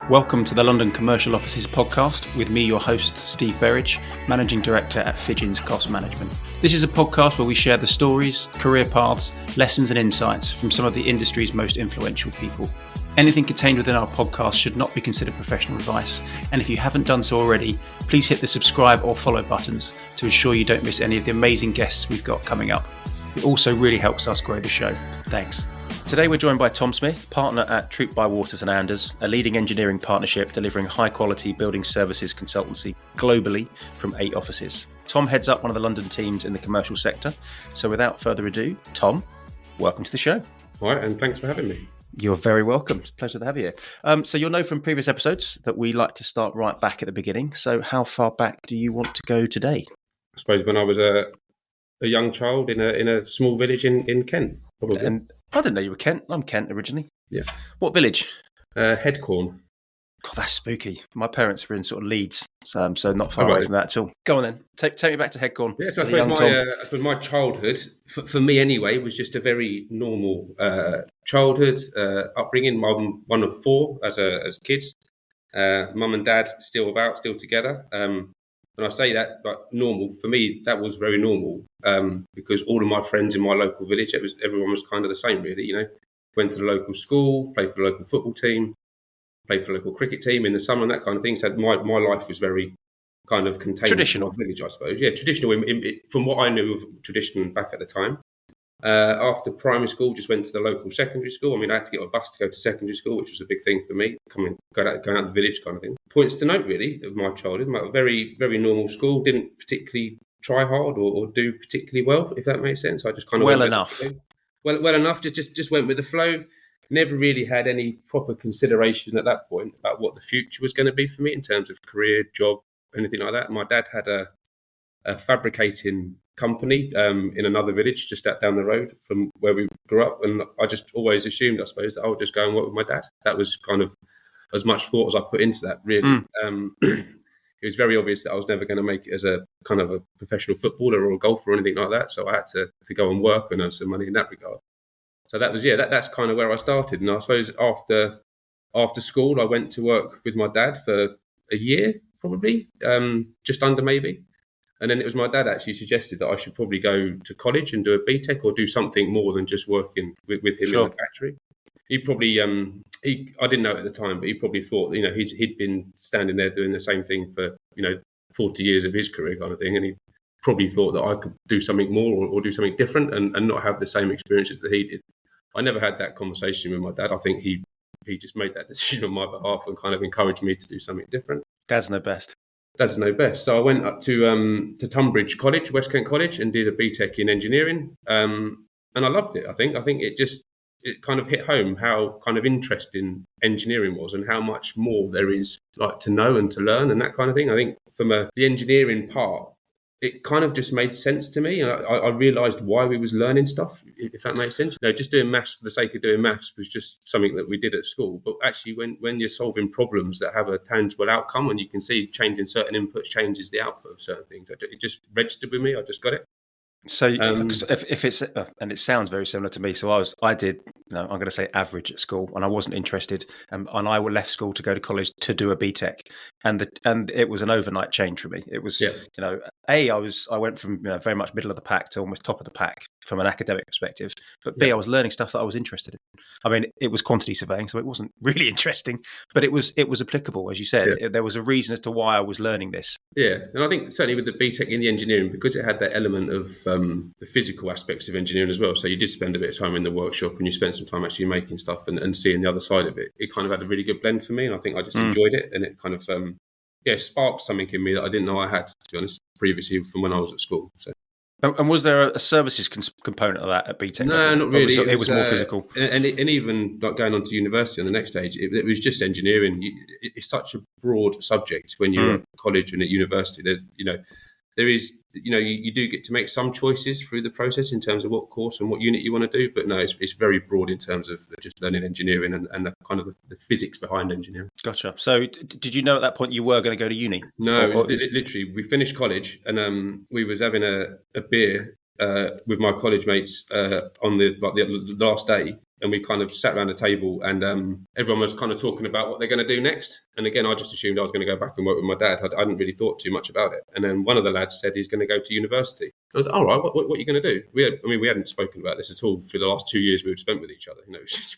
Welcome to the London Commercial Offices podcast with me, your host, Steve Berridge, Managing Director at Fidgens Cost Management. This is a podcast where we share the stories, career paths, lessons and insights from some of the industry's most influential people. Anything contained within our podcast should not be considered professional advice, and if you haven't done so already, please hit the subscribe or follow buttons to ensure you don't miss any of the amazing guests we've got coming up. It also really helps us grow the show. Thanks. Today we're joined by Tom Smith, partner at Troop by Waters and Anders, a leading engineering partnership delivering high-quality building services consultancy globally from 8 offices. Tom heads up one of the London teams in the commercial sector. So without further ado, Tom, welcome to the show. All right, and thanks for having me. You're very welcome. It's a pleasure to have you here. So you'll know from previous episodes that we like to start right back at the beginning. So how far back do you want to go today? I suppose when I was a young child in a small village in Kent, probably. And I didn't know you were Kent. I'm Kent originally. Yeah. What village? Headcorn. God, that's spooky. My parents were in sort of Leeds, so not far away from that at all. Go on then. Take me back to Headcorn. Yeah, so I suppose my childhood, for me anyway, was just a very normal childhood upbringing. I'm one of 4 as kids. Mum and dad still together. When I say that, like normal, for me, that was very normal because all of my friends in my local village, everyone was kind of the same, really. You know, went to the local school, played for the local football team, played for the local cricket team in the summer and that kind of thing. So my life was very kind of contained. Traditional. In my village, I suppose. Yeah, traditional from what I knew of tradition back at the time. After primary school, just went to the local secondary school. I mean, I had to get a bus to go to secondary school, which was a big thing for me, going out the village kind of thing. Points to note, really, of my childhood. My very, very normal school. Didn't particularly try hard or do particularly well, if that makes sense. I just kind of well enough. Well enough. Just went with the flow. Never really had any proper consideration at that point about what the future was going to be for me in terms of career, job, anything like that. My dad had a fabricating company in another village just down the road from where we grew up, and I just always assumed, I suppose, that I would just go and work with my dad. That was kind of as much thought as I put into that, really. It was very obvious that I was never going to make it as a kind of a professional footballer or a golfer or anything like that, so I had to go and work and earn some money in that regard. So that was that's kind of where I started. And I suppose after school I went to work with my dad for a year, probably, just under maybe. And then it was my dad actually suggested that I should probably go to college and do a BTEC or do something more than just working with him in the factory. He probably, I didn't know at the time, but he probably thought, you know, he'd been standing there doing the same thing for, 40 years of his career kind of thing. And he probably thought that I could do something more or do something different and not have the same experiences that he did. I never had that conversation with my dad. I think he just made that decision on my behalf and kind of encouraged me to do something different. Dad's know best. Dad's know best. So I went up to Tunbridge College, West Kent College, and did a BTEC in engineering. And I loved it. I think it kind of hit home how kind of interesting engineering was and how much more there is like to know and to learn and that kind of thing. I think from the engineering part, it kind of just made sense to me, and I realised why we was learning stuff, if that makes sense. Just doing maths for the sake of doing maths was just something that we did at school. But actually, when you're solving problems that have a tangible outcome, and you can see changing certain inputs changes the output of certain things, it just registered with me. I just got it. So if it's and it sounds very similar to me. So I did, I'm going to say average at school, and I wasn't interested, and I left school to go to college to do a BTEC, and it was an overnight change for me. It was, I went from very much middle of the pack to almost top of the pack from an academic perspective, but B, I was learning stuff that I was interested in. I mean, it was quantity surveying, so it wasn't really interesting, but it was applicable, as you said. There was a reason as to why I was learning this. Yeah, and I think certainly with the BTEC in the engineering, because it had that element of the physical aspects of engineering as well. So you did spend a bit of time in the workshop and you spent some time actually making stuff and seeing the other side of it. It kind of had a really good blend for me, and I think I just enjoyed it, and it kind of sparked something in me that I didn't know I had, to be honest, previously from when I was at school. So. And was there a services component of that at BTEC? No, not really. It was more physical. And even like going on to university on the next stage, it was just engineering. It's such a broad subject when you're at college and at university that, there is, you do get to make some choices through the process in terms of what course and what unit you want to do. But no, it's very broad in terms of just learning engineering and the kind of the physics behind engineering. Gotcha. So did you know at that point you were going to go to uni? No, literally, we finished college and we was having a beer with my college mates on the last day. and we kind of sat around the table, and everyone was kind of talking about what they're going to do next. And again, I just assumed I was going to go back and work with my dad. I hadn't really thought too much about it. And then one of the lads said he's going to go to university. I was like, all right, what are you going to do? We hadn't spoken about this at all for the last 2 years we'd spent with each other.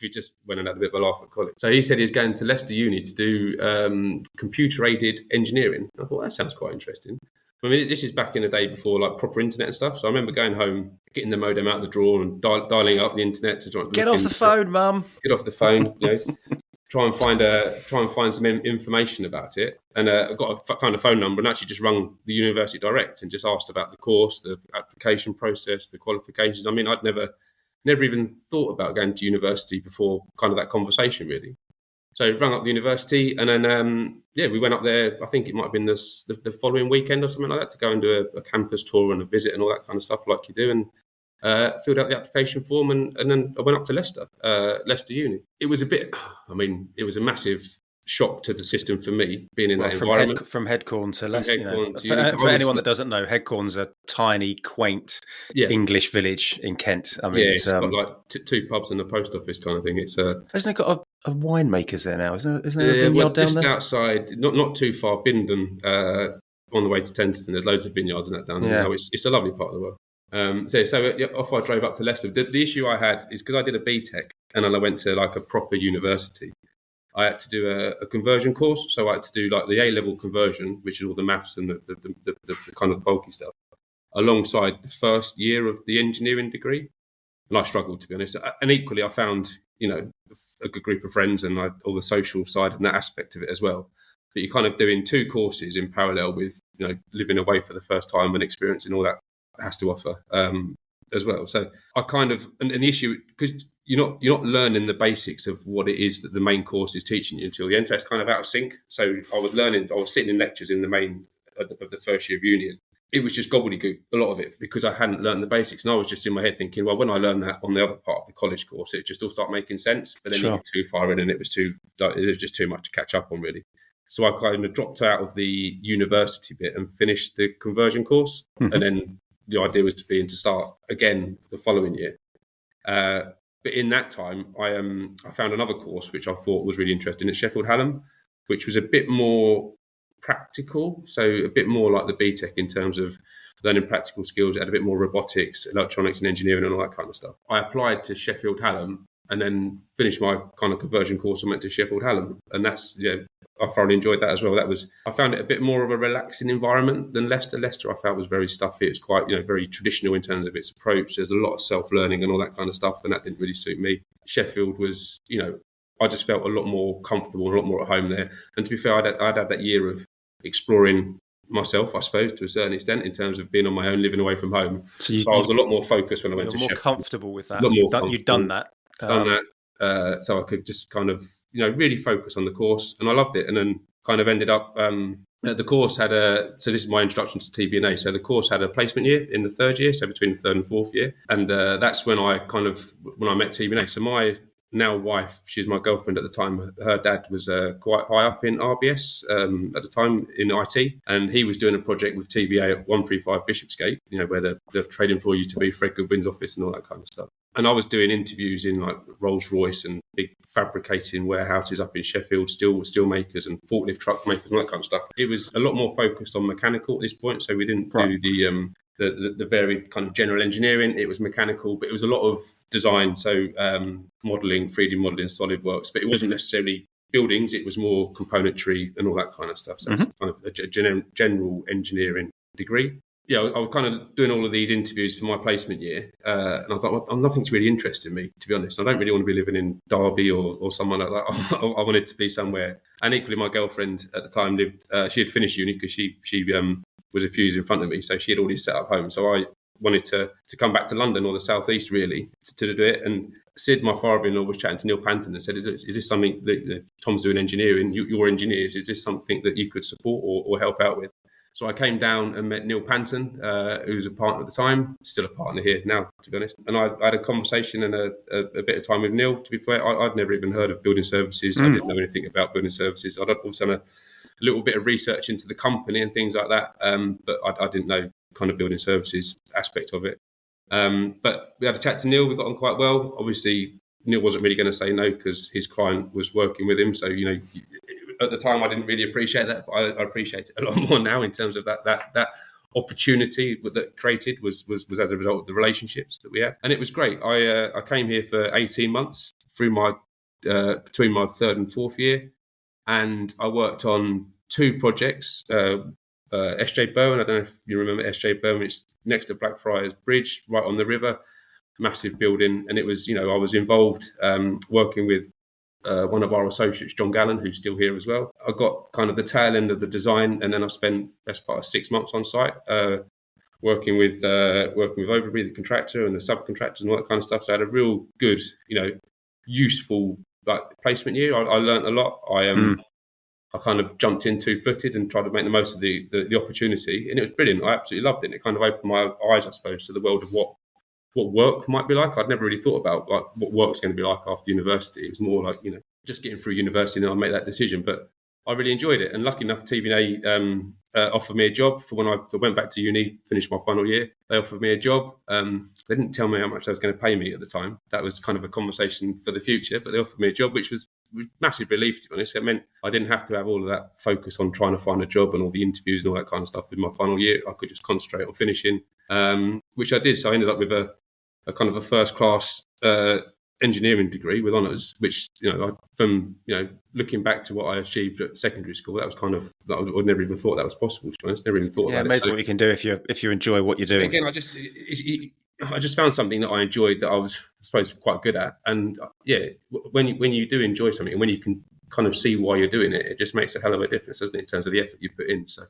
We just went and had a bit of a laugh at college. So he said he was going to Leicester Uni to do computer-aided engineering. I thought, that sounds quite interesting. I mean, this is back in the day before like proper internet and stuff. So I remember going home, getting the modem out of the drawer and dialing up the internet to try and get off the phone, Mum. Get off the phone, try and find some information about it. And I found a phone number and actually just rung the university direct and just asked about the course, the application process, the qualifications. I mean, I'd never even thought about going to university before kind of that conversation, really. So rang up the university, and then we went up there. I think it might have been the following weekend or something like that to go and do a campus tour and a visit and all that kind of stuff like you do, and filled out the application form, and then I went up to Leicester Uni. It was it was a massive shock to the system for me, being in that environment. From Headcorn to Leicester. For anyone that doesn't know, Headcorn's a tiny, quaint English village in Kent. I mean, it's got like two pubs and a post office kind of thing. It's hasn't it got a winemakers there now? Isn't there a vineyard down just there? outside, not too far, Bindon, on the way to Tenterton. There's loads of vineyards and that down there. It's a lovely part of the world. So off I drove up to Leicester. The issue I had is because I did a BTEC and then I went to like a proper university. I had to do a conversion course, so I had to do like the A-level conversion, which is all the maths and the kind of bulky stuff, alongside the first year of the engineering degree. And I struggled, to be honest. And equally, I found, a good group of friends and all the social side and that aspect of it as well. But you're kind of doing two courses in parallel with, living away for the first time and experiencing all that it has to offer as well. So I kind of, and the issue, because you're not learning the basics of what it is that the main course is teaching you until the end. So it's kind of out of sync. So I was sitting in lectures in the main of the first year of uni. It was just gobbledygook, a lot of it, because I hadn't learned the basics. And I was just in my head thinking, well, when I learned that on the other part of the college course, it just all started making sense. But then you get too far in and it was just too much to catch up on, really. So I kind of dropped out of the university bit and finished the conversion course. Mm-hmm. And then the idea was to start again the following year. But in that time, I found another course which I thought was really interesting at Sheffield Hallam, which was a bit more practical, so a bit more like the BTEC in terms of learning practical skills. It had a bit more robotics, electronics and engineering and all that kind of stuff. I applied to Sheffield Hallam and then finished my kind of conversion course and went to Sheffield Hallam. And that's, I thoroughly enjoyed that as well. I found it a bit more of a relaxing environment than Leicester. Leicester I felt was very stuffy. It's quite, very traditional in terms of its approach. There's a lot of self-learning and all that kind of stuff, and that didn't really suit me. Sheffield was, I just felt a lot more comfortable, a lot more at home there. And to be fair, I'd had that year of exploring myself, I suppose, to a certain extent, in terms of being on my own, living away from home. So I was a lot more focused when I went to Sheffield. More comfortable with that. You'd done that. So I could just kind of, really focus on the course, and I loved it. And then kind of ended up, the course had so this is my introduction to TB+A. So the course had a placement year in the third year, so between the third and fourth year. And that's when I met TB+A. So my now wife, she's my girlfriend at the time, her dad was quite high up in RBS at the time in IT, and he was doing a project with TBA at 135 Bishopsgate, where they're trading for you to be Fred Goodwin's office and all that kind of stuff. And I was doing interviews in like Rolls-Royce and big fabricating warehouses up in Sheffield, steel makers and forklift truck makers and that kind of stuff. It was a lot more focused on mechanical at this point, so we didn't do the varied kind of general engineering. It was mechanical, but it was a lot of design, so modelling, 3D modelling, SolidWorks, but it wasn't necessarily buildings, it was more componentry and all that kind of stuff. So it's kind of a general engineering degree. I was kind of doing all of these interviews for my placement year, and I was like, well, nothing's really interesting me, to be honest. I don't really want to be living in Derby or somewhere like that. I wanted to be somewhere. And equally, my girlfriend at the time she had finished uni because she was a few years in front of me, so she had already set up home. So I wanted to come back to London or the southeast really to do it. And Sid, my father-in-law, was chatting to Neil Panton and said, "Is this something that Tom's doing engineering? You're engineers. Is this something that you could support or help out with?" So I came down and met Neil Panton, who was a partner at the time, still a partner here now, to be honest. And I had a conversation and a bit of time with Neil. To be fair, I'd never even heard of building services. I didn't know anything about building services. I'd also done a little bit of research into the company and things like that, but I didn't know kind of building services aspect of it. But we had a chat to Neil. We got on quite well. Obviously, Neil wasn't really going to say no because his client was working with him. So, at the time I didn't really appreciate that, but I appreciate it a lot more now in terms of that opportunity that created was as a result of the relationships that we had. And it was great. I came here for 18 months through my between my third and fourth year, and I worked on 2 projects. SJ Bowen, I don't know if you remember SJ Bowen, it's next to Blackfriars Bridge, right on the river, massive building. And it was, I was involved working with one of our associates, John Gallen, who's still here as well. I got kind of the tail end of the design, and then I spent best part of 6 months on site working with Overbury, the contractor, and the subcontractors and all that kind of stuff. So I had a real good, useful placement year. I learned a lot. I kind of jumped in 2-footed and tried to make the most of the opportunity, and it was brilliant. I absolutely loved it. And it kind of opened my eyes, I suppose, to the world of what work might be like. I'd never really thought about what work's going to be like after university. It was more like, just getting through university and then I'll make that decision. But I really enjoyed it. And lucky enough, TB+A offered me a job for when I went back to uni, finished my final year. They offered me a job. They didn't tell me how much they was going to pay me at the time. That was kind of a conversation for the future, but they offered me a job, which was massive relief, to be honest. It meant I didn't have to have all of that focus on trying to find a job and all the interviews and all that kind of stuff in my final year. I could just concentrate on finishing, which I did. So I ended up with a kind of a first-class engineering degree with honours, which, from looking back to what I achieved at secondary school, that was kind of, I'd never even thought that was possible, to be honest. Never even thought about it. Amazing what you can do if you enjoy what you're doing. Again, I just found something that I enjoyed, that I was, I suppose, quite good at. And when you do enjoy something, and when you can kind of see why you're doing it, it just makes a hell of a difference, doesn't it, in terms of the effort you put in. So,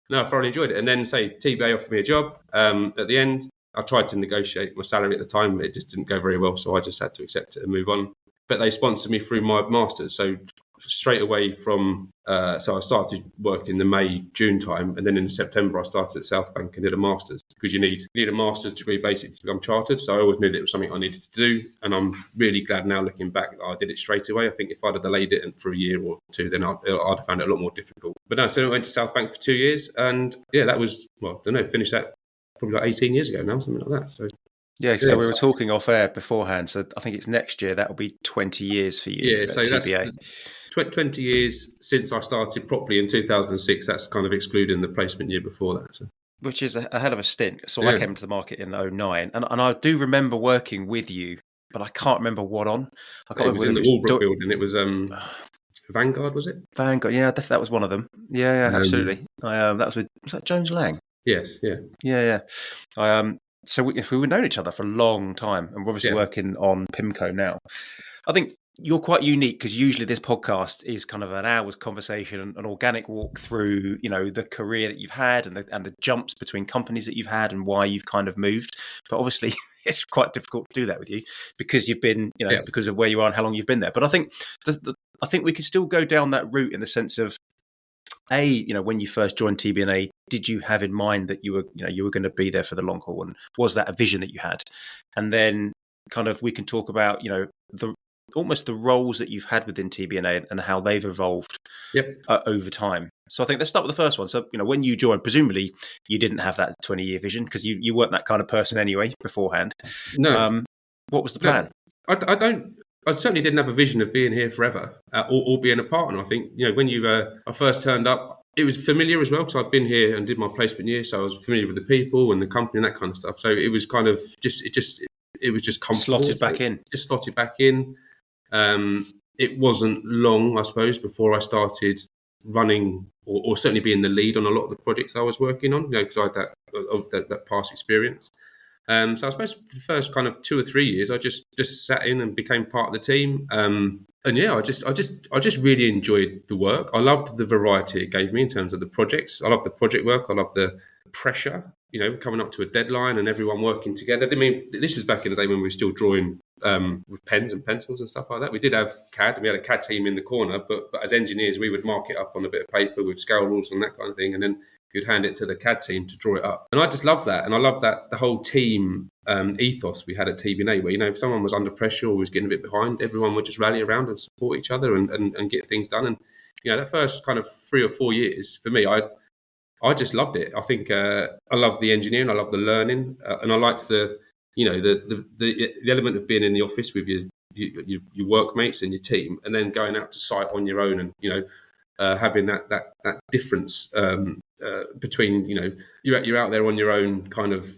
no, I thoroughly enjoyed it. And then, TB+A offered me a job at the end. I tried to negotiate my salary at the time, but it just didn't go very well, so I just had to accept it and move on. But they sponsored me through my master's, so straight away from, so I started work in the May-June time, and then in September I started at South Bank and did a master's, because you need a master's degree basically to become chartered. So I always knew that it was something I needed to do, and I'm really glad now looking back that I did it straight away. I think if I'd have delayed it for a year or two, then I'd have found it a lot more difficult. But no, so I went to South Bank for 2 years, and that was, finished that probably like 18 years ago now, something like that. So so we were talking off air beforehand. So I think it's next year that'll be 20 years for you. Yeah, so TB+A. That's 20 years since I started properly in 2006. That's kind of excluding the placement year before that. So. Which is a hell of a stint. So I came to the market in 2009, and I do remember working with you, but I can't remember what on. I can't remember. It was in the Walbrook building. It was Vanguard, was it? Vanguard, yeah, that was one of them. Yeah, absolutely. Was that Jones Lang? Yes, yeah. So we've known each other for a long time, and we're obviously working on PIMCO now. I think you're quite unique, because usually this podcast is kind of an hour's conversation, an organic walk through, the career that you've had and the jumps between companies that you've had and why you've kind of moved. But obviously it's quite difficult to do that with you, because you've been, because of where you are and how long you've been there. But I think I think we could still go down that route in the sense of, when you first joined TB+A, did you have in mind that you were going to be there for the long haul, and was that a vision that you had? And then kind of we can talk about almost the roles that you've had within TB+A and how they've evolved over time. So I think let's start with the first one. So when you joined, presumably you didn't have that 20-year vision, because you weren't that kind of person anyway beforehand. No. What was the plan? I certainly didn't have a vision of being here forever or being a partner. I think, when I first turned up, it was familiar as well, because I'd been here and did my placement year, so I was familiar with the people and the company and that kind of stuff. So it was kind of it was just comfortable. Slotted back in. Just slotted back in. It wasn't long, I suppose, before I started running or certainly being the lead on a lot of the projects I was working on, because I had that past experience. So I suppose for the first kind of 2 or 3 years, I just sat in and became part of the team. I just really enjoyed the work. I loved the variety it gave me in terms of the projects. I loved the project work. I loved the pressure, coming up to a deadline and everyone working together. I mean, this was back in the day when we were still drawing with pens and pencils and stuff like that. We did have CAD, and we had a CAD team in the corner, but as engineers, we would mark it up on a bit of paper with scale rules and that kind of thing, and then you'd hand it to the CAD team to draw it up. And I just love that. And I love that the whole team ethos we had at TB+A, where, if someone was under pressure or was getting a bit behind, everyone would just rally around and support each other and get things done. And, that first kind of 3 or 4 years, for me, I just loved it. I think I love the engineering, I love the learning, and I liked the element of being in the office with your your workmates and your team, and then going out to site on your own, and having that difference between you're out there on your own, kind of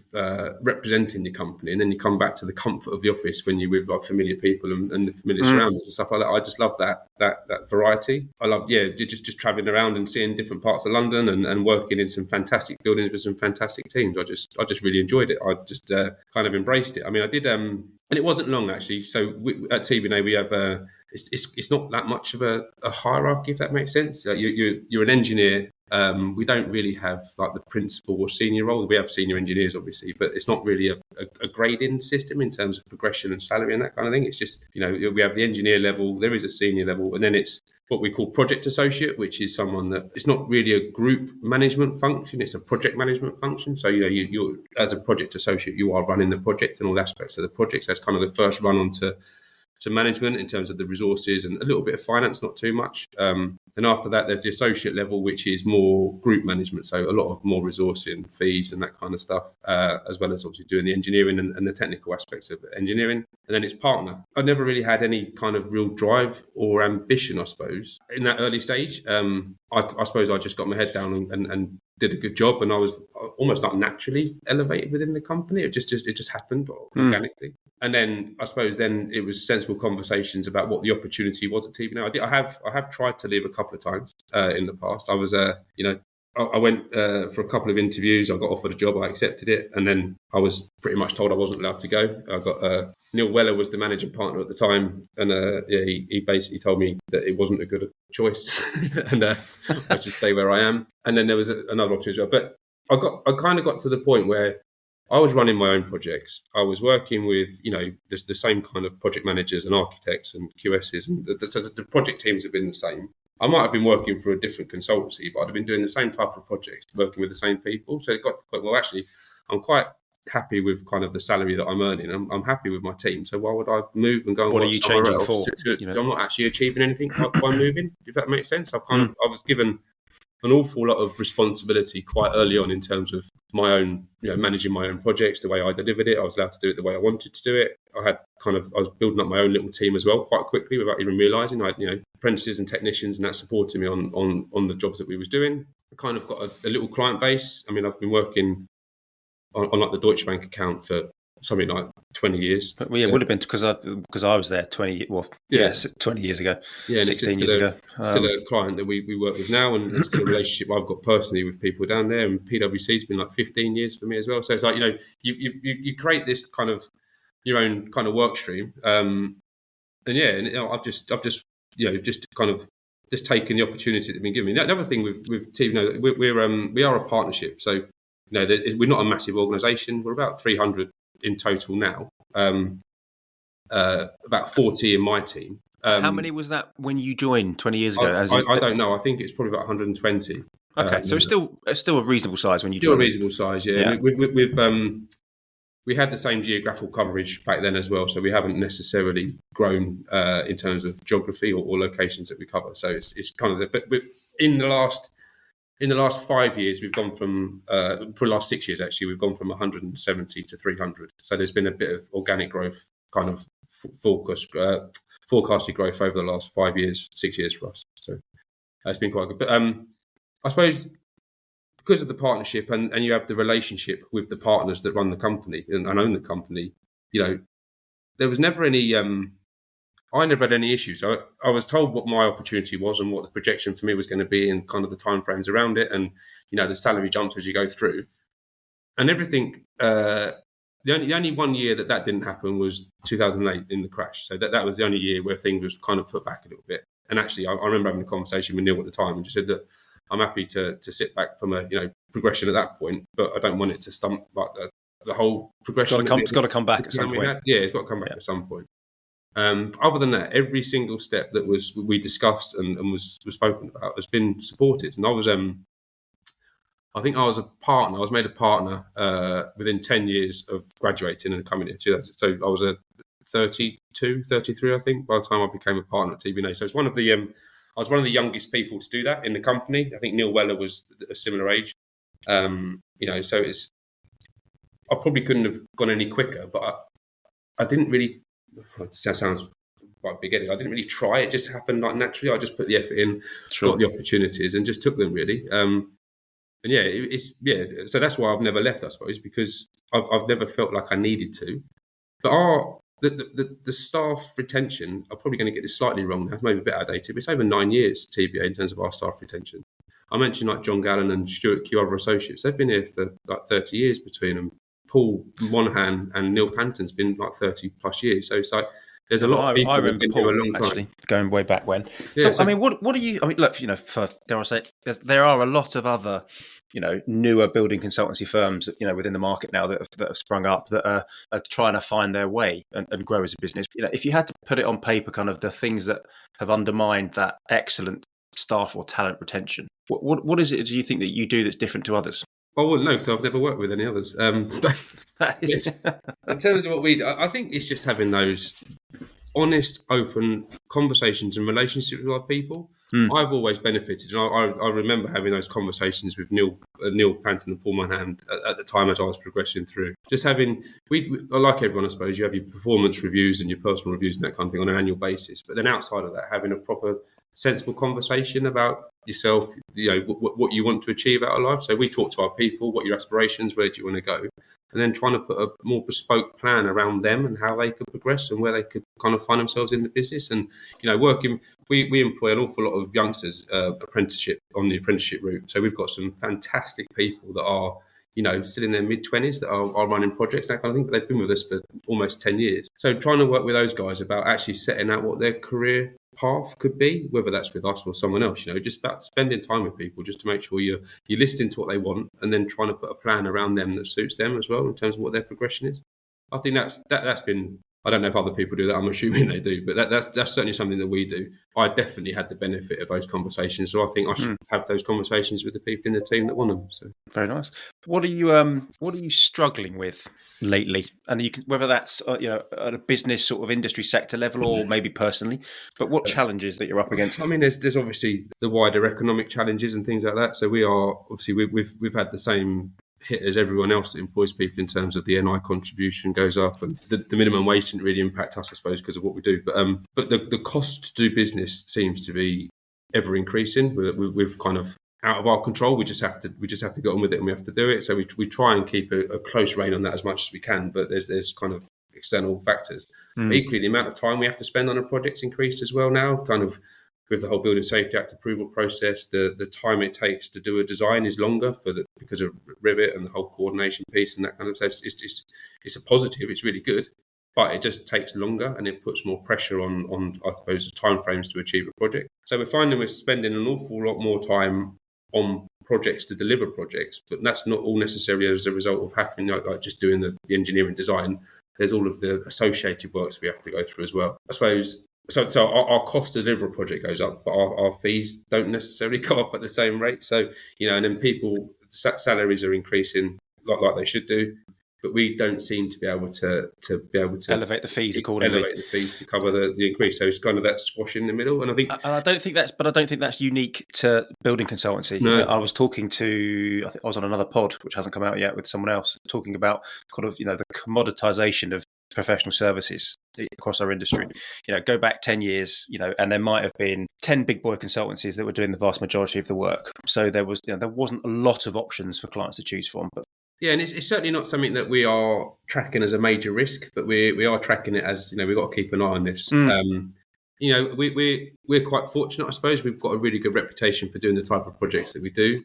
representing your company, and then you come back to the comfort of the office when you're with like familiar people and the familiar surroundings and stuff like that. I just love that variety. I love just traveling around and seeing different parts of London and working in some fantastic buildings with some fantastic teams. I just really enjoyed it. I just kind of embraced it. I mean, I did, and it wasn't long actually. So at TB+A we have it's not that much of a hierarchy, if that makes sense. Like you're an engineer. We don't really have like the principal or senior role. We have senior engineers, obviously, but it's not really a grading system in terms of progression and salary and that kind of thing. It's just, we have the engineer level, there is a senior level, and then it's what we call project associate, which is someone that it's not really a group management function, it's a project management function. So, you as a project associate, you are running the project and all aspects of the project. So that's kind of the first run onto management in terms of the resources and a little bit of finance, not too much. And after that, there's the associate level, which is more group management. So a lot of more resourcing, fees and that kind of stuff, as well as obviously doing the engineering and the technical aspects of engineering. And then it's partner. I never really had any kind of real drive or ambition, I suppose, in that early stage. I suppose I just got my head down and did a good job, and I was almost not naturally elevated within the company. It just happened organically. And then I suppose then it was sensible conversations about what the opportunity was at TB+A. I have tried to leave a couple of times in the past. I was I went for a couple of interviews. I got offered a job. I accepted it, and then I was pretty much told I wasn't allowed to go. I got Neil Weller was the managing partner at the time, and he basically told me that it wasn't a good choice, and I should stay where I am. And then there was another opportunity, but I kind of got to the point where I was running my own projects. I was working with, the same kind of project managers and architects and QSs, and the project teams have been the same. I might have been working for a different consultancy, but I'd have been doing the same type of projects, working with the same people. So it got to the point, well, actually, I'm quite happy with kind of the salary that I'm earning. I'm happy with my team. So why would I move and go and work somewhere else? I'm not actually achieving anything by moving, if that makes sense. I was given an awful lot of responsibility quite early on in terms of my own, managing my own projects, the way I delivered it. I was allowed to do it the way I wanted to do it. I was building up my own little team as well quite quickly without even realising. I had, apprentices and technicians and that supported me on the jobs that we was doing. I kind of got a little client base. I mean, I've been working on like the Deutsche Bank account for something like 20 years. But it would have been because I was there 20 years ago, 16 years ago. Still a client that we work with now, and still a relationship I've got personally with people down there. And PwC's been like 15 years for me as well. So it's like, you create this kind of your own kind of work stream. I've just kind of just taken the opportunity that's been given me. Another thing with TB+A, we are a partnership. So, we're not a massive organisation. We're about 300 in total now, about 40 in my team. How many was that when you joined 20 years ago? I don't know. I think it's probably about 120. Okay, so it's still a reasonable size when you still joined. A reasonable size, yeah. We had the same geographical coverage back then as well, so we haven't necessarily grown in terms of geography or locations that we cover. So it's kind of but in the last 5 years, we've gone from, for the last 6 years actually, we've gone from 170 to 300. So there's been a bit of organic growth, kind of forecasted growth over the last 5 years, 6 years for us. So it's been quite good. But I suppose because of the partnership and you have the relationship with the partners that run the company and own the company, there was never any... I never had any issues. I was told what my opportunity was and what the projection for me was going to be and kind of the timeframes around it and, the salary jumps as you go through. And everything, the only 1 year that didn't happen was 2008 in the crash. So that was the only year where things was kind of put back a little bit. And actually, I remember having a conversation with Neil at the time and just said that I'm happy to sit back from a progression at that point, but I don't want it to stump like the whole progression. It's got to come back at some point. Yeah, it's got to come back at some point. Other than that, every single step that we discussed and was spoken about has been supported. And I was, I think I was a partner. I was made a partner within 10 years of graduating and coming into. So I was 32, 33, I think, by the time I became a partner at TB+A. So it's one of the I was one of the youngest people to do that in the company. I think Neil Weller was a similar age. So it's I probably couldn't have gone any quicker, but I didn't really. That sounds quite big headed. I didn't really try; it just happened like naturally. I just put the effort in, Sure. got the opportunities, and just took them really. And yeah, so that's why I've never left, I suppose, because I've never felt like I needed to. But the staff retention, I'm probably going to get this slightly wrong now, maybe a bit outdated, but it's over 9 years TBA in terms of our staff retention. I mentioned like John Gallen and Stuart Q, other associates. They've been here for like 30 years between them. Paul Monahan and Neil Panton's been like 30 plus years. So it's like there's a lot of people who've been here a long time. Actually, going way back when. Yeah, so I mean, what do you? I mean, look, for dare I say, there are a lot of other, newer building consultancy firms, within the market now that have sprung up that are trying to find their way and grow as a business. If you had to put it on paper, kind of the things that have undermined that excellent staff or talent retention, what is it? Do you think that you do that's different to others? I wouldn't know because I've never worked with any others. In terms of what we do, I think it's just having those honest, open conversations and relationships with our people. I've always benefited, and I remember having those conversations with Neil Panton and Paul Monahan at the time as I was progressing through. Just having, like everyone, I suppose, you have your performance reviews and your personal reviews and that kind of thing on an annual basis. But then outside of that, having a proper, sensible conversation about yourself, what you want to achieve out of life. So we talk to our people, what your aspirations, where do you want to go, and then trying to put a more bespoke plan around them and how they could progress and where they could kind of find themselves in the business. And working, we employ an awful lot of youngsters on the apprenticeship route. So we've got some fantastic people that are still in their mid-20s that are running projects, that kind of thing, but they've been with us for almost 10 years. So trying to work with those guys about actually setting out what their career path could be, whether that's with us or someone else, just about spending time with people just to make sure you're listening to what they want and then trying to put a plan around them that suits them as well in terms of what their progression is. I think that's been, I don't know if other people do that, I'm assuming they do, but that's certainly something that we do. I definitely had the benefit of those conversations, so I think I should have those conversations with the people in the team that want them. So very nice. What are you struggling with lately? And you can, whether that's at a business sort of industry sector level or maybe personally, but what challenges that you're up against? I mean, there's obviously the wider economic challenges and things like that. So we are obviously we've had the same hit as everyone else that employs people in terms of the NI contribution goes up, and the minimum wage didn't really impact us, I suppose, because of what we do. But the cost to do business seems to be ever increasing. We've kind of out of our control. We just have to get on with it, and we have to do it. So we try and keep a close rein on that as much as we can. But there's kind of external factors. But equally, the amount of time we have to spend on a project's increased as well now. Kind of with the whole Building Safety Act approval process, the time it takes to do a design is longer because of Rivet and the whole coordination piece and that kind of stuff. It's a positive. It's really good, but it just takes longer and it puts more pressure on I suppose, the timeframes to achieve a project. So we're finding we're spending an awful lot more time on projects to deliver projects, but that's not all necessarily as a result of having like just doing the engineering design. There's all of the associated works we have to go through as well, I suppose. So our cost to deliver a project goes up, but our fees don't necessarily go up at the same rate. So, and then people, salaries are increasing like they should do, but we don't seem to be able to elevate the fees accordingly. Elevate the fees to cover the increase. So it's kind of that squash in the middle. And I think I don't think that's unique to building consultancy. No. I was talking to, I think I was on another pod which hasn't come out yet with someone else talking about kind of the commoditization of professional services across our industry. Go back 10 years, and there might have been 10 big boy consultancies that were doing the vast majority of the work. So there wasn't a lot of options for clients to choose from. But yeah, and it's certainly not something that we are tracking as a major risk, but we are tracking it as, we've got to keep an eye on this. We're quite fortunate, I suppose. We've got a really good reputation for doing the type of projects that we do.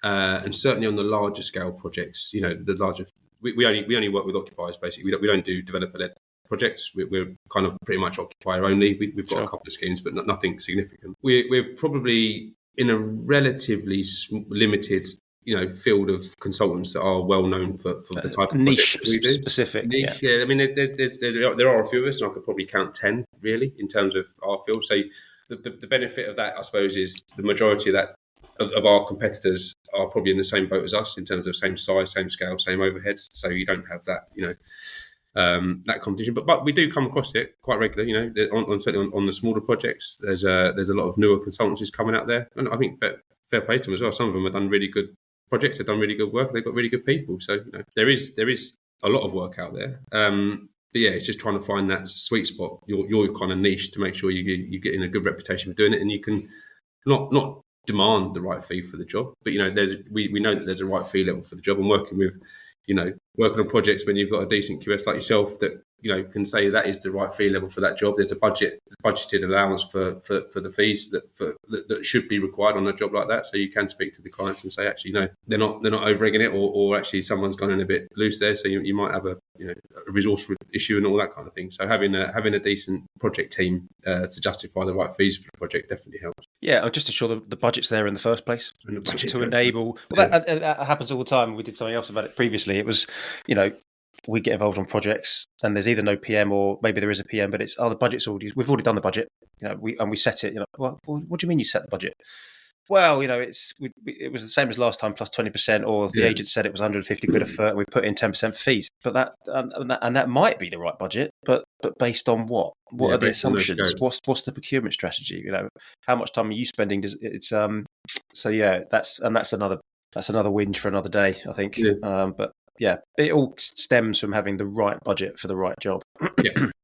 And certainly on the larger scale projects, the larger, we only work with occupiers, basically. We don't do developer-led projects. We're kind of pretty much occupier only. We've got a couple of schemes, but nothing significant. We're probably in a relatively limited field of consultants that are well known for the type of niche we do. Specific. Niche, yeah. I mean, there are a few of us, and I could probably count 10 really in terms of our field. So the benefit of that, I suppose, is the majority of that of our competitors are probably in the same boat as us in terms of same size, same scale, same overheads. So you don't have that, that competition. But we do come across it quite regularly. Certainly on the smaller projects, there's a lot of newer consultancies coming out there, and I think fair play to them as well. Some of them have done really good projects, have done really good work, they've got really good people. So there is a lot of work out there. yeah, it's just trying to find that sweet spot, your kind of niche, to make sure you get in a good reputation for doing it, and you can not demand the right fee for the job, but we know that there's a right fee level for the job, and working on projects when you've got a decent QS like yourself that can say that is the right fee level for that job. There's a budgeted allowance for the fees that should be required on a job like that. So you can speak to the clients and say, actually, no, they're not over-egging it, or actually someone's gone in a bit loose there. So you might have a resource issue and all that kind of thing. So having a decent project team to justify the right fees for the project definitely helps. Yeah, just to ensure the budget's there in the first place to enable. Well, that happens all the time. We did something else about it previously. It was, we get involved on projects and there's either no PM or maybe there is a PM, but it's the budget's we've already done the budget. We set it. Well, what do you mean you set the budget? Well, it was the same as last time plus 20%, or the agent said it was 150 quid a foot, and we put in 10% fees. But that might be the right budget, but based on what? What are the assumptions? What's the procurement strategy? How much time are you spending? So yeah, that's another whinge for another day, I think. Yeah. But yeah, it all stems from having the right budget for the right job.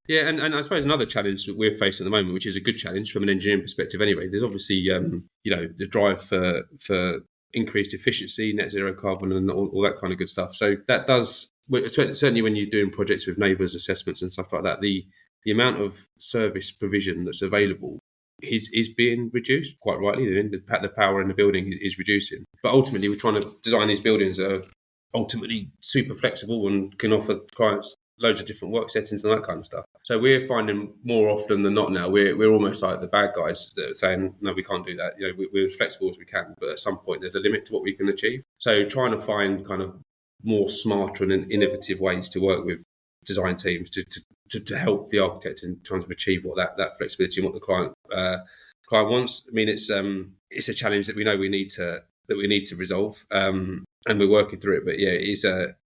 Yeah, and I suppose another challenge that we're facing at the moment, which is a good challenge from an engineering perspective anyway, there's obviously, the drive for increased efficiency, net zero carbon and all that kind of good stuff. So that does, certainly when you're doing projects with neighbours, assessments and stuff like that, the amount of service provision that's available is being reduced, quite rightly. The power in the building is reducing. But ultimately, we're trying to design these buildings that are ultimately super flexible and can offer clients loads of different work settings and that kind of stuff. So we're finding more often than not now, we're almost like the bad guys that are saying, no, we can't do that. We're as flexible as we can, but at some point there's a limit to what we can achieve. So trying to find kind of more smarter and innovative ways to work with design teams to help the architect in trying to achieve what that flexibility and what the client wants. I mean, it's a challenge that we know we need to resolve, and we're working through it. But yeah, it's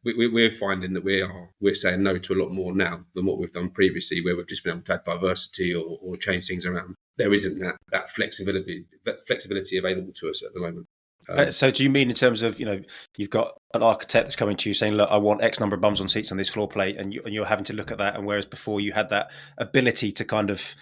we're finding that we're saying no to a lot more now than what we've done previously, where we've just been able to add diversity or change things around. There isn't that flexibility available to us at the moment. So do you mean in terms of, you've got an architect that's coming to you saying, look, I want X number of bums on seats on this floor plate, and you're having to look at that, and whereas before you had that ability to kind of,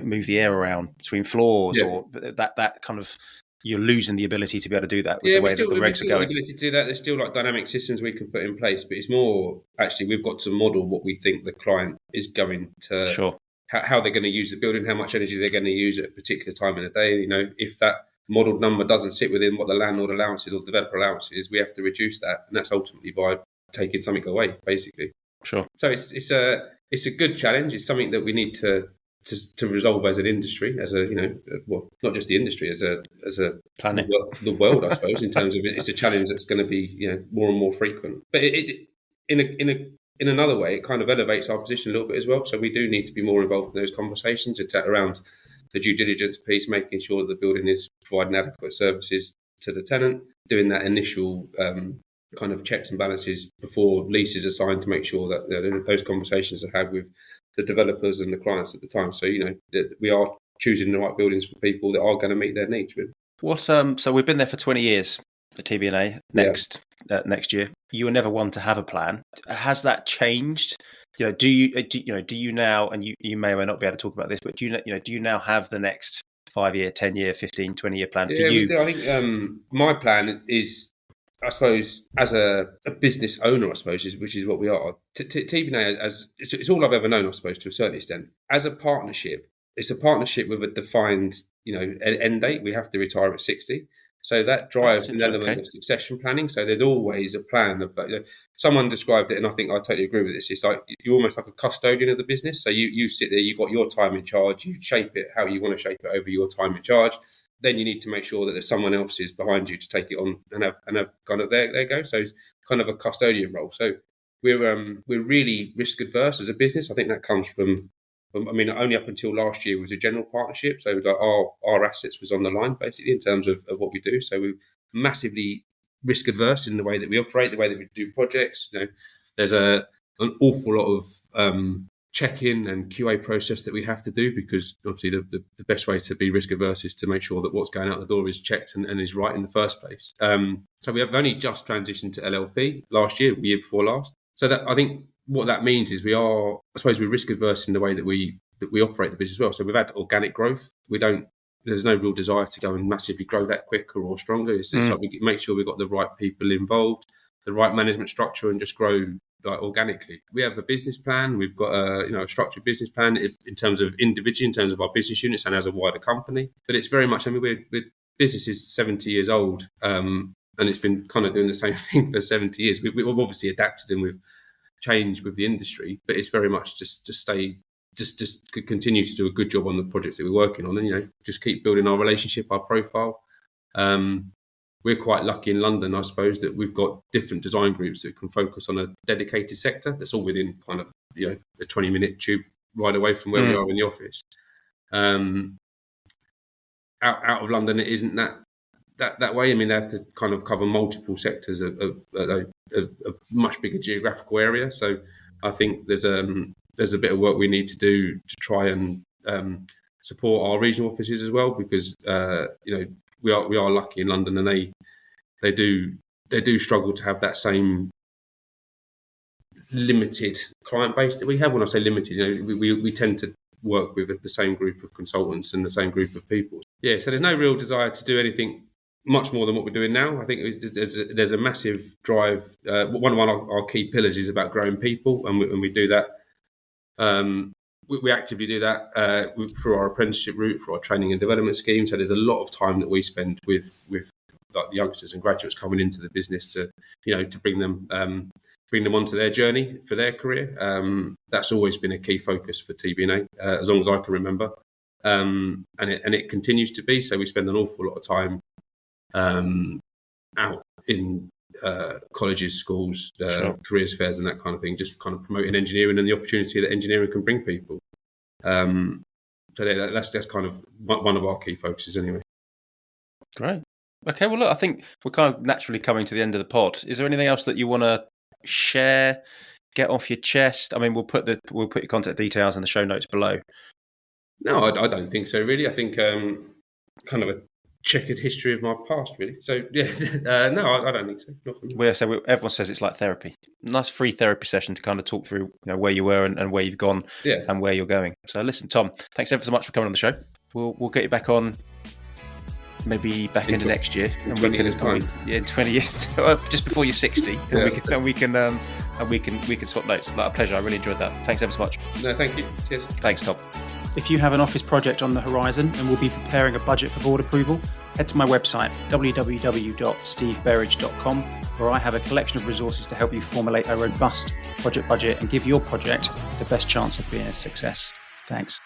move the air around between floors, or that kind of, you're losing the ability to be able to do that with the way that the regs are going. The ability to do that. There's still like dynamic systems we can put in place, but it's more actually we've got to model what we think the client is going to, sure, how they're going to use the building, how much energy they're going to use at a particular time in the day. If that modelled number doesn't sit within what the landlord allowances or developer allowances, we have to reduce that, and that's ultimately by taking something away, basically. Sure. So it's a good challenge. It's something that we need to resolve as an industry, as a not just the industry, as a planet, the world, I suppose. In terms of it's a challenge that's going to be more and more frequent. But in another way, it kind of elevates our position a little bit as well. So we do need to be more involved in those conversations around the due diligence piece, making sure that the building is providing adequate services to the tenant, doing that initial kind of checks and balances before leases are signed to make sure that those conversations are had with the developers and the clients at the time. So, that we are choosing the right buildings for people that are going to meet their needs. So we've been there for 20 years, the TB+A next year. You were never one to have a plan. Has that changed? Do you now, and you may or may not be able to talk about this, but do you now have the next 5-year, 10-year, 15, 20-year plan for you? We do. I think my plan is, I suppose, as a business owner, I suppose, which is what we are. TB+A, it's all I've ever known, I suppose, to a certain extent. As a partnership, it's a partnership with a defined, end date. We have to retire at 60. So that drives an element of succession planning. So there's always a plan of that. Someone described it, and I think I totally agree with this. It's like you're almost like a custodian of the business. So you sit there, you've got your time in charge, you shape it how you want to shape it over your time in charge. Then you need to make sure that there's someone else is behind you to take it on and have kind of there go. So it's kind of a custodian role. So we're really risk adverse as a business. I think that comes from, only up until last year was a general partnership. So like our assets was on the line basically in terms of what we do. So we're massively risk adverse in the way that we operate, the way that we do projects. There's an awful lot of check-in and QA process that we have to do, because obviously the best way to be risk averse is to make sure that what's going out the door is checked and is right in the first place. So we have only just transitioned to LLP last year, the year before last. So that I think what that means is we're risk averse in the way that we operate the business as well. So we've had organic growth. There's no real desire to go and massively grow that quicker or stronger. It's like we make sure we've got the right people involved, the right management structure, and just grow organically. We have a business plan. We've got a structured business plan in terms of individually, in terms of our business units and as a wider company. But it's very much, we're business is 70 years old, and it's been kind of doing the same thing for 70 years. We've obviously adapted and we've changed with the industry, but it's very much just continue to do a good job on the projects that we're working on, and just keep building our relationship, our profile. We're quite lucky in London, I suppose, that we've got different design groups that can focus on a dedicated sector that's all within kind of a 20-minute tube ride away from where we are in the office. Out of London, it isn't that way. They have to kind of cover multiple sectors of a much bigger geographical area. So I think there's a bit of work we need to do to try and support our regional offices as well, because we are lucky in London, and they do struggle to have that same limited client base that we have. When I say limited, we tend to work with the same group of consultants and the same group of people. Yeah, so there's no real desire to do anything much more than what we're doing now. I think there's a massive drive. One of our key pillars is about growing people, and we do that. We actively do that through our apprenticeship route, for our training and development scheme. So there's a lot of time that we spend with like the youngsters and graduates coming into the business to bring them onto their journey for their career. That's always been a key focus for TB+A as long as I can remember, and it continues to be. So we spend an awful lot of time out in colleges, schools, careers fairs and that kind of thing, just kind of promoting engineering and the opportunity that engineering can bring people. So that's kind of one of our key focuses anyway. Great. Okay, well look, I think we're kind of naturally coming to the end of the pod. Is there anything else that you want to share, get off your chest? We'll put your contact details in the show notes below. No, I don't think so really. I think kind of a checkered history of my past, really. So yeah, no, I don't think so. Not for me. Well, so everyone says it's like therapy. Nice free therapy session to kind of talk through where you were and where you've gone, and where you're going. So listen, Tom, thanks ever so much for coming on the show. We'll get you back on, maybe back into next year, in 20 years time. In 20 years, just before you're 60, and we can swap notes. It's like a pleasure. I really enjoyed that. Thanks ever so much. No, thank you. Cheers. Thanks, Tom. If you have an office project on the horizon and will be preparing a budget for board approval, head to my website, www.steveberridge.com, where I have a collection of resources to help you formulate a robust project budget and give your project the best chance of being a success. Thanks.